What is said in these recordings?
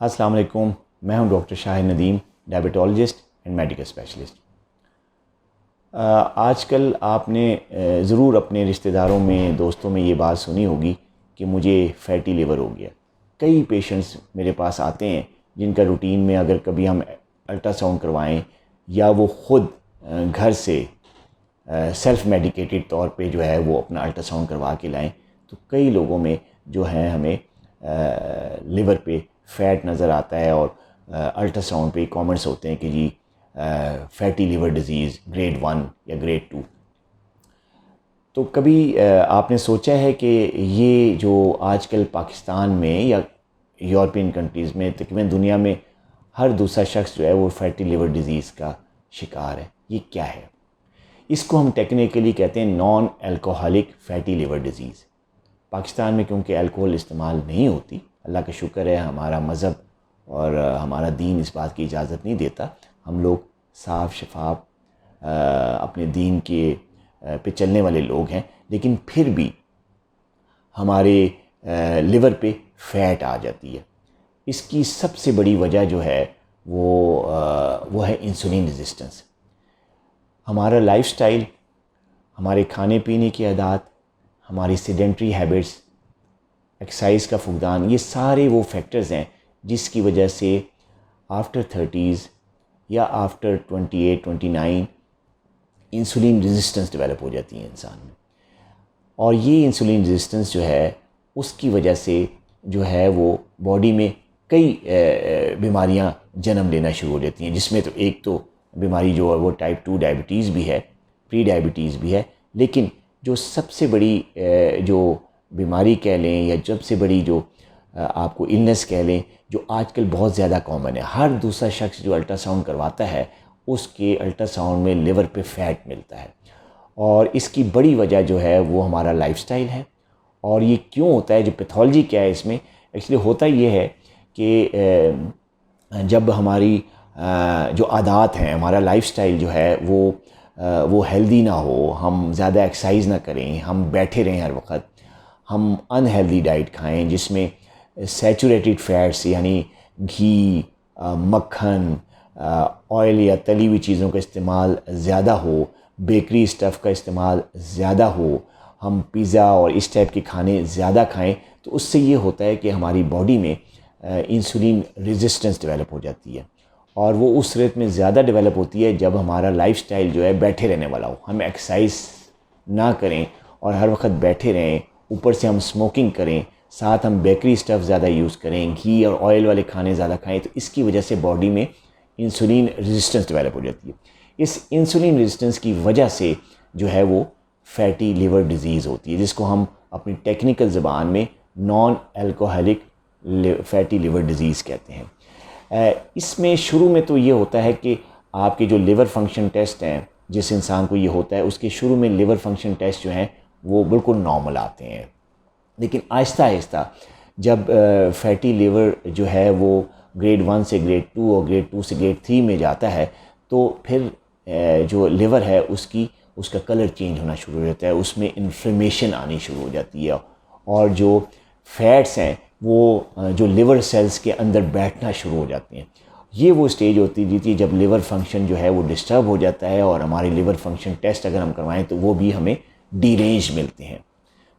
अस्सलाम वालेकुम। मैं हूं doctor Shahid Nadeem, diabetologist and medical specialist. आजकल आपने ज़रूर अपने रिश्तेदारों में, दोस्तों में ये बात सुनी होगी कि मुझे फैटी लिवर हो गया। कई पेशेंट्स मेरे पास आते हैं जिनका रूटीन में अगर कभी हम अल्ट्रासाउंड करवाएं या वो ख़ुद घर से सेल्फ मेडिकेटेड तौर पे जो है वो अपना अल्ट्रासाउंड करवा के लाएं, तो कई लोगों में जो है हमें लिवर पे फैट नज़र आता है और अल्ट्रासाउंड पे कमेंट्स होते हैं कि जी फैटी लिवर डिज़ीज़ ग्रेड 1 या ग्रेड 2। तो कभी आपने सोचा है कि ये जो आजकल पाकिस्तान में या यूरोपियन कंट्रीज़ में, तकरीबन दुनिया में हर दूसरा शख्स जो है वो फैटी लिवर डिज़ीज़ का शिकार है, ये क्या है? इसको हम टेक्निकली कहते हैं non alcoholic fatty liver disease. Pakistan में क्योंकि अल्कोहल इस्तेमाल नहीं होती, अल्लाह का शुक्र है, हमारा मज़हब और हमारा दीन इस बात की इजाज़त नहीं देता। हम लोग साफ शफाफ अपने दीन के पे चलने वाले लोग हैं, लेकिन फिर भी हमारे लिवर पे फैट आ जाती है। इसकी सबसे बड़ी वजह जो है वो है इंसुलिन रेजिस्टेंस। हमारा लाइफस्टाइल, हमारे खाने पीने की आदत, हमारी सेडेंट्री हैबिट्स, एक्सरसाइज का फुकदान, ये सारे वो फैक्टर्स हैं जिसकी वजह से आफ्टर 30s या आफ्टर 28-29 इंसुलिन रेजिस्टेंस डेवलप हो जाती है इंसान में। और ये इंसुलिन रेजिस्टेंस जो है उसकी वजह से जो है वो बॉडी में कई बीमारियां जन्म लेना शुरू हो जाती हैं, जिसमें तो एक तो बीमारी जो है वो टाइप 2 डायबिटीज़ भी है, प्री डायबिटीज़ भी है, लेकिन जो सबसे बड़ी जो बीमारी कह लें या सबसे बड़ी जो आपको इलनेस कह लें, जो आजकल बहुत ज़्यादा कॉमन है, हर दूसरा शख्स जो अल्ट्रासाउंड करवाता है उसके अल्ट्रासाउंड में लिवर पे फैट मिलता है। और इसकी बड़ी वजह जो है वो हमारा लाइफस्टाइल है। और ये क्यों होता है, जो पैथोलॉजी क्या है इसमें, एक्चुअली होता ये है कि जब हमारी जो आदत हैं, हमारा लाइफस्टाइल जो है वो हेल्दी ना हो, हम ज़्यादा एक्सरसाइज ना करें, हम बैठे रहें हर वक्त, हम अनहेल्दी डाइट खाएं जिसमें सैचुरेटेड फैट्स यानी घी, मक्खन, ऑयल या तली हुई चीज़ों का इस्तेमाल ज़्यादा हो, बेकरी स्टफ़ का इस्तेमाल ज़्यादा हो, हम पिज़्ज़ा और इस टाइप के खाने ज़्यादा खाएं, तो उससे ये होता है कि हमारी बॉडी में इंसुलिन रेजिस्टेंस डेवलप हो जाती है। और वो उस रेट में ज़्यादा डेवलप होती है जब हमारा लाइफस्टाइल जो है बैठे रहने वाला हो, हम एक्सरसाइज ना करें और हर वक्त बैठे रहें, ऊपर से हम स्मोकिंग करें, साथ हम बेकरी स्टफ़ ज़्यादा यूज़ करें, घी और ऑयल वाले खाने ज़्यादा खाएं, तो इसकी वजह से बॉडी में इंसुलिन रेजिस्टेंस डेवलप हो जाती है। इस इंसुलिन रेजिस्टेंस की वजह से जो है वो फैटी लिवर डिज़ीज़ होती है, जिसको हम अपनी टेक्निकल ज़बान में non alcoholic fatty liver disease कहते हैं। इसमें शुरू में तो ये होता है कि आपके जो लिवर फंक्शन टेस्ट हैं, जिस इंसान को ये होता है उसके शुरू में लिवर फंक्शन टेस्ट जो हैं वो बिल्कुल नॉर्मल आते हैं, लेकिन आहिस्ता आहिस्ता जब फैटी लिवर जो है वो ग्रेड 1 से ग्रेड 2 और ग्रेड 2 से ग्रेड 3 में जाता है, तो फिर जो लिवर है उसका कलर चेंज होना शुरू हो जाता है, उसमें इन्फ्लेमेशन आनी शुरू हो जाती है और जो फैट्स हैं वो जो लिवर सेल्स के अंदर बैठना शुरू हो जाती हैं। ये वो स्टेज होती है जब लिवर फंक्शन जो है वो डिस्टर्ब हो जाता है और हमारे लिवर फंक्शन टेस्ट अगर हम करवाएं तो वो भी हमें डीरेंज मिलते हैं।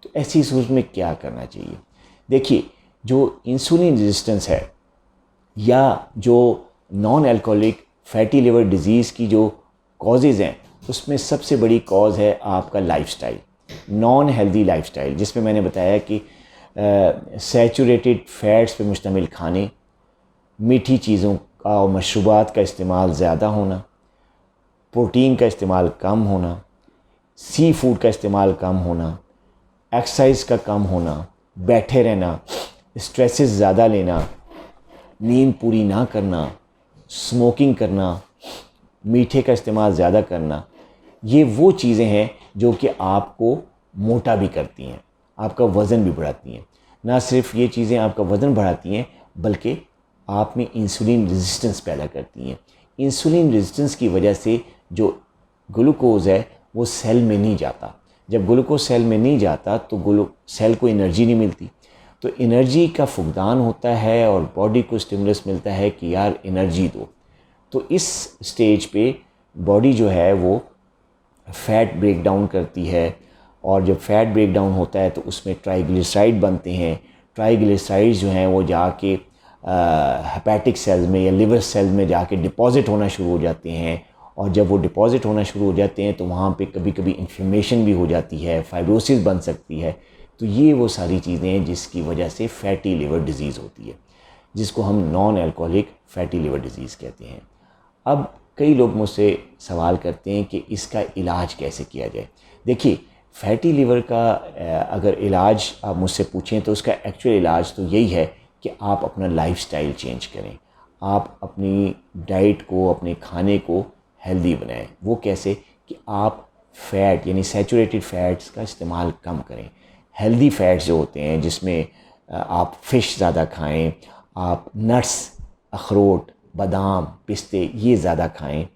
तो ऐसी सूरत में क्या करना चाहिए? देखिए, जो इंसुलिन रेजिस्टेंस है या जो non alcoholic fatty liver disease की जो कॉजेज़ हैं, उसमें सबसे बड़ी कॉज है आपका लाइफस्टाइल, नॉन हेल्दी लाइफस्टाइल, जिसमें मैंने बताया कि सैचुरेटेड फैट्स पे मुश्तमिल खाने, मीठी चीज़ों का और मशरूबात का इस्तेमाल ज़्यादा होना, प्रोटीन का इस्तेमाल कम होना, सी फूड का इस्तेमाल कम होना, एक्सरसाइज का कम होना, बैठे रहना, स्ट्रेसेस ज़्यादा लेना, नींद पूरी ना करना, स्मोकिंग करना, मीठे का इस्तेमाल ज़्यादा करना, ये वो चीज़ें हैं जो कि आपको मोटा भी करती हैं, आपका वज़न भी बढ़ाती हैं। ना सिर्फ ये चीज़ें आपका वज़न बढ़ाती हैं बल्कि आप में इंसुलिन रेजिस्टेंस पैदा करती हैं। इंसुलिन रेजिस्टेंस की वजह से जो ग्लूकोज़ है वो सेल में नहीं जाता। जब ग्लूकोज सेल में नहीं जाता तो सेल को एनर्जी नहीं मिलती, तो एनर्जी का फुकदान होता है और बॉडी को स्टिमुलस मिलता है कि यार एनर्जी दो। तो इस स्टेज पे बॉडी जो है वो फ़ैट ब्रेक डाउन करती है, और जब फ़ैट ब्रेक डाउन होता है तो उसमें ट्राइग्लिसराइड बनते हैं। ट्राइग्लिसराइड्स जो हैं वो जाके हेपेटिक सेल्स में या लिवर सेल्स में जाके डिपॉज़िट होना शुरू हो जाते हैं, और जब वो डिपॉज़िट होना शुरू हो जाते हैं तो वहाँ पे कभी कभी इन्फ्लेमेशन भी हो जाती है, फाइब्रोसिस बन सकती है। तो ये वो सारी चीज़ें हैं जिसकी वजह से फ़ैटी लिवर डिज़ीज़ होती है, जिसको हम नॉन अल्कोहलिक फ़ैटी लिवर डिज़ीज़ कहते हैं। अब कई लोग मुझसे सवाल करते हैं कि इसका इलाज कैसे किया जाए। देखिए, फ़ैटी लिवर का अगर इलाज आप मुझसे पूछें तो उसका एक्चुअल इलाज तो यही है कि आप अपना लाइफ़स्टाइल चेंज करें, आप अपनी डाइट को, अपने खाने को हेल्दी बनाएं। वो कैसे कि आप फ़ैट यानी सैचुरेटेड फ़ैट्स का इस्तेमाल कम करें। हेल्दी फ़ैट्स जो होते हैं जिसमें आप फ़िश ज़्यादा खाएं, आप नट्स, अखरोट, बादाम, पिस्ते ये ज़्यादा खाएं,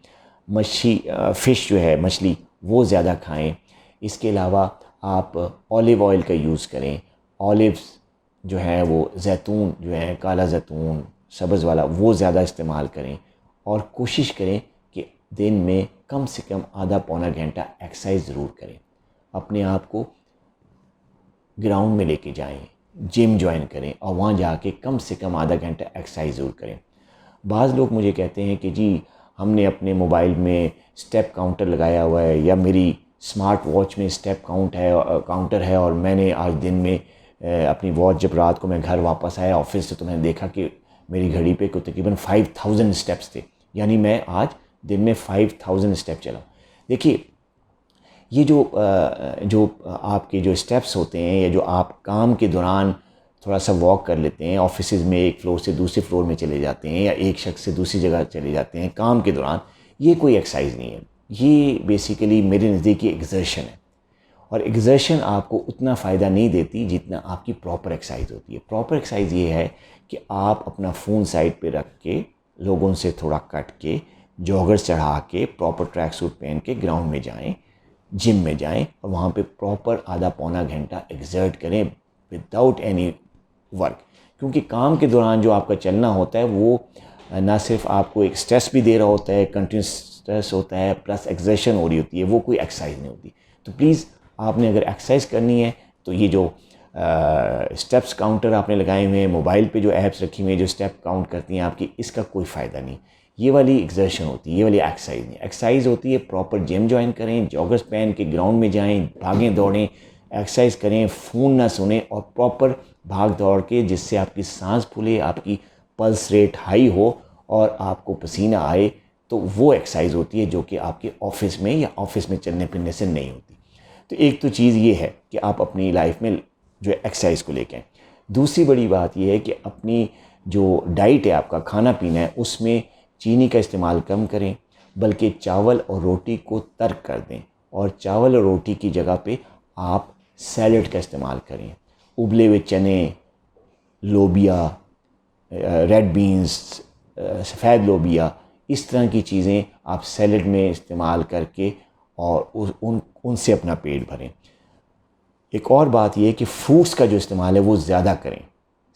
फ़िश जो है मछली वो ज़्यादा खाएं। इसके अलावा आप ऑलिव ऑयल का यूज़ करें। ऑलिव्स जो हैं वो जैतून जो है, काला जैतून सब्ज़ वाला, वो ज़्यादा इस्तेमाल करें, और कोशिश करें कि दिन में कम से कम आधा पौना घंटा एक्सरसाइज ज़रूर करें। अपने आप को ग्राउंड में लेके जाएं, जिम ज्वाइन करें और वहाँ जाके कम से कम आधा घंटा एक्सरसाइज ज़रूर करें। बाज़ लोग मुझे कहते हैं कि जी हमने अपने मोबाइल में स्टेप काउंटर लगाया हुआ है, या मेरी स्मार्ट वॉच में स्टेप काउंटर है, और मैंने आज दिन में अपनी वॉच, जब रात को मैं घर वापस आया ऑफिस से तो मैंने देखा कि मेरी घड़ी पे तकरीबन 5000 स्टेप्स थे, यानी मैं आज दिन में 5000 स्टेप चला। देखिए, ये जो आपके जो स्टेप्स होते हैं, या जो आप काम के दौरान थोड़ा सा वॉक कर लेते हैं, ऑफिस में एक फ्लोर से दूसरे फ्लोर में चले जाते हैं, या एक शख्स से दूसरी जगह चले जाते हैं काम के दौरान, ये कोई एक्सरसाइज नहीं है। ये बेसिकली मेरे नज़दीक एग्जर्शन है, और एग्जर्शन आपको उतना फ़ायदा नहीं देती जितना आपकी प्रॉपर एक्सरसाइज होती है। प्रॉपर एक्सरसाइज ये है कि आप अपना फ़ोन साइड पे रख के, लोगों से थोड़ा कट के, जॉगर्स चढ़ा के, प्रॉपर ट्रैक सूट पहन के ग्राउंड में जाएं, जिम में जाएं, और वहाँ पे प्रॉपर आधा पौना घंटा एक्सर्ट करें विदाउट एनी वर्क। क्योंकि काम के दौरान जो आपका चलना होता है वो ना सिर्फ आपको एक स्ट्रेस भी दे रहा होता है, कंटिन्यूस स्ट्रेस होता है, प्लस एक्सर्शन हो रही होती है, वो कोई एक्सरसाइज नहीं होती। तो प्लीज़ आपने अगर एक्सरसाइज करनी है तो ये जो स्टेप्स काउंटर आपने लगाए हुए हैं, मोबाइल पे जो ऐप्स रखी हुई हैं जो स्टेप काउंट करती हैं आपकी, इसका कोई फ़ायदा नहीं। ये वाली एक्सर्शन होती है, ये वाली एक्सरसाइज नहीं। एक्सरसाइज होती है प्रॉपर जिम ज्वाइन करें, जॉगर्स पहन के ग्राउंड में जाएं, भागें दौड़ें, एक्सरसाइज करें, फ़ोन ना सुने, और प्रॉपर भाग दौड़ के, जिससे आपकी सांस फूले, आपकी पल्स रेट हाई हो और आपको पसीना आए, तो वो एक्सरसाइज होती है जो कि आपके ऑफिस में या ऑफिस में चलने फिरने से नहीं होती। तो एक तो चीज़ ये है कि आप अपनी लाइफ में जो एक्सरसाइज को लेके आएं। दूसरी बड़ी बात ये है कि अपनी जो डाइट है, आपका खाना पीना है, उसमें चीनी का इस्तेमाल कम करें, बल्कि चावल और रोटी को तर्क कर दें, और चावल और रोटी की जगह पे आप सैलड का इस्तेमाल करें। उबले हुए चने, लोबिया, रेड बीन्स, सफ़ेद लोबिया, इस तरह की चीज़ें आप सैलड में इस्तेमाल करके और उनसे अपना पेट भरें। एक और बात यह है कि फ्रूट्स का जो इस्तेमाल है वो ज़्यादा करें,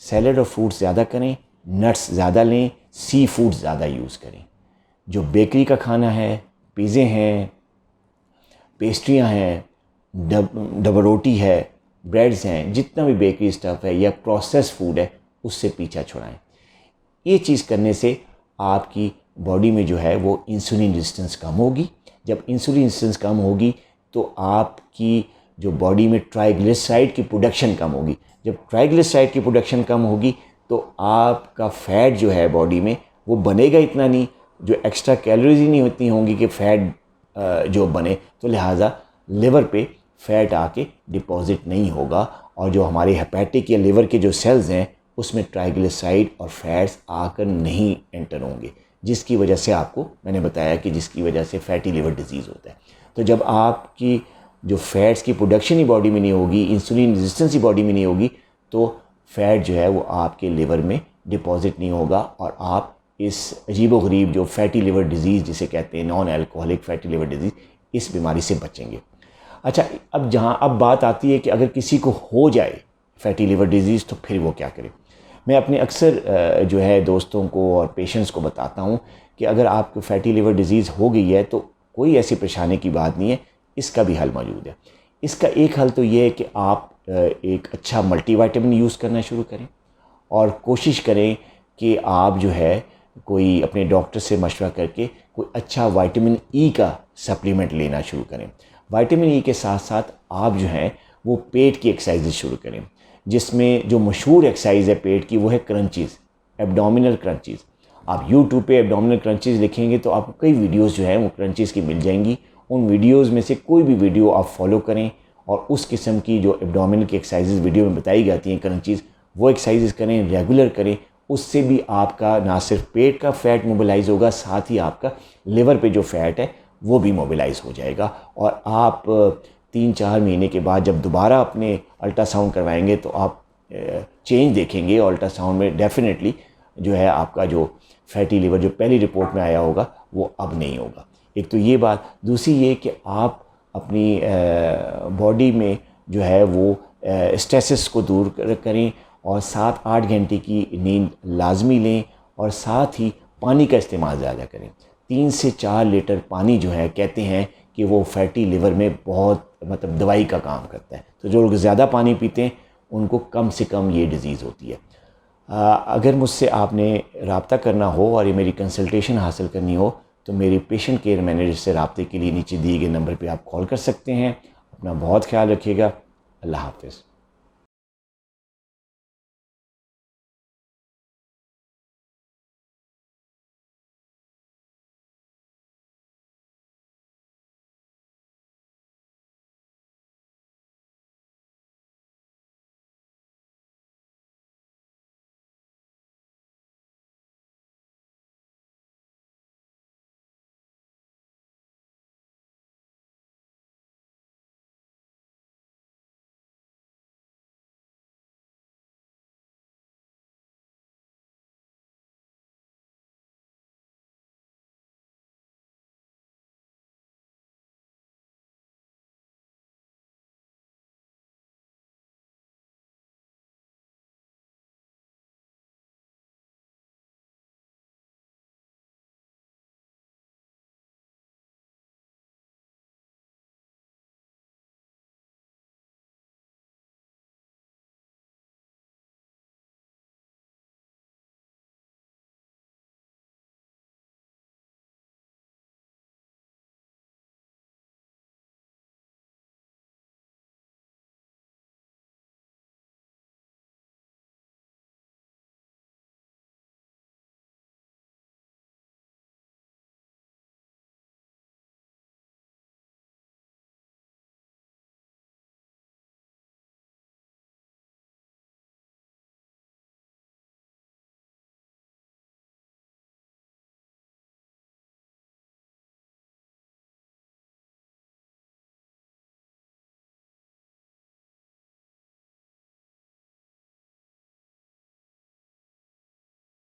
सैलड और फ्रूट्स ज़्यादा करें, नट्स ज़्यादा लें, सी फूड ज़्यादा यूज़ करें। जो बेकरी का खाना है, पिज़्ज़े हैं, पेस्ट्रियाँ हैं, डबल रोटी है, ब्रेड्स हैं, जितना भी बेकरी स्टफ़ है या प्रोसेस फूड है, उससे पीछा छुड़ाएं। ये चीज़ करने से आपकी बॉडी में जो है वो इंसुलिन रेजिस्टेंस कम होगी। जब इंसुलिन रेजिस्टेंस कम होगी तो आपकी जो बॉडी में ट्राइग्लिसराइड की प्रोडक्शन कम होगी। जब ट्राइग्लिसराइड की प्रोडक्शन कम होगी तो आपका फ़ैट जो है बॉडी में वो बनेगा इतना नहीं, जो एक्स्ट्रा कैलोरीज ही नहीं होती होंगी कि फ़ैट जो बने, तो लिहाजा लिवर पे फ़ैट आके डिपॉज़िट नहीं होगा, और जो हमारे हेपेटिक या लिवर के जो सेल्स हैं उसमें ट्राइग्लिसराइड और फैट्स आकर नहीं एंटर होंगे, जिसकी वजह से आपको मैंने बताया कि जिसकी वजह से फ़ैटी लिवर डिजीज़ होता है। तो जब आपकी जो फैट्स की प्रोडक्शन ही बॉडी में नहीं होगी, इंसुलिन रेजिस्टेंस ही बॉडी में नहीं होगी, तो फ़ैट जो है वो आपके लिवर में डिपॉज़िट नहीं होगा, और आप इस अजीबोगरीब जो फ़ैटी लिवर डिज़ीज़ जिसे कहते हैं नॉन अल्कोहलिक फ़ैटी लिवर डिज़ीज़, इस बीमारी से बचेंगे। अच्छा, अब बात आती है कि अगर किसी को हो जाए फैटी लिवर डिज़ीज़, तो फिर वो क्या करें। मैं अपने अक्सर जो है दोस्तों को और पेशेंट्स को बताता हूँ कि अगर आपको फैटी लिवर डिज़ीज़ हो गई है तो कोई ऐसी परेशानी की बात नहीं है, इसका भी हल मौजूद है। इसका एक हल तो ये है कि आप एक अच्छा मल्टीविटामिन यूज़ करना शुरू करें और कोशिश करें कि आप जो है कोई अपने डॉक्टर से मशवरा करके कोई अच्छा विटामिन ई का सप्लीमेंट लेना शुरू करें। विटामिन ई के साथ साथ आप जो है वो पेट की एक्सरसाइज शुरू करें, जिसमें जो मशहूर एक्सरसाइज है पेट की वो है क्रंचीज़, एब्डोमिनल क्रंचीज़। आप यूट्यूब पे एब्डोमिनल क्रंचीज़ लिखेंगे तो आपको कई वीडियोस जो हैं वो क्रंचीज़ की मिल जाएंगी। उन वीडियोस में से कोई भी वीडियो आप फॉलो करें और उस किस्म की जो एब्डोमिनल की एक्सरसाइजेज वीडियो में बताई जाती हैं क्रंचीज़, वो एक्सरसाइजेज करें, रेगुलर करें। उससे भी आपका ना सिर्फ पेट का फ़ैट मोबिलाइज़ होगा, साथ ही आपका लिवर पे जो फ़ैट है वो भी मोबिलाइज़ हो जाएगा। और आप 3-4 महीने के बाद जब दोबारा अपने अल्ट्रासाउंड करवाएंगे तो आप चेंज देखेंगे। अल्ट्रासाउंड में डेफिनेटली जो है आपका जो फैटी लिवर जो पहली रिपोर्ट में आया होगा वो अब नहीं होगा। एक तो ये बात। दूसरी ये कि आप अपनी बॉडी में जो है वो स्ट्रेसेस को दूर करें और 7-8 घंटे की नींद लाजमी लें और साथ ही पानी का इस्तेमाल ज़्यादा करें। 3 से 4 लीटर पानी जो है कहते हैं कि वो फैटी लिवर में बहुत मतलब दवाई का काम करता है। तो जो लोग ज़्यादा पानी पीते हैं उनको कम से कम ये डिज़ीज़ होती है। अगर मुझसे आपने रब्ता करना हो और ये मेरी कंसल्टेशन हासिल करनी हो तो मेरी पेशेंट केयर मैनेजर से रब्ते के लिए नीचे दिए गए नंबर पे आप कॉल कर सकते हैं। अपना बहुत ख्याल रखिएगा। अल्लाह हाफ़िज़।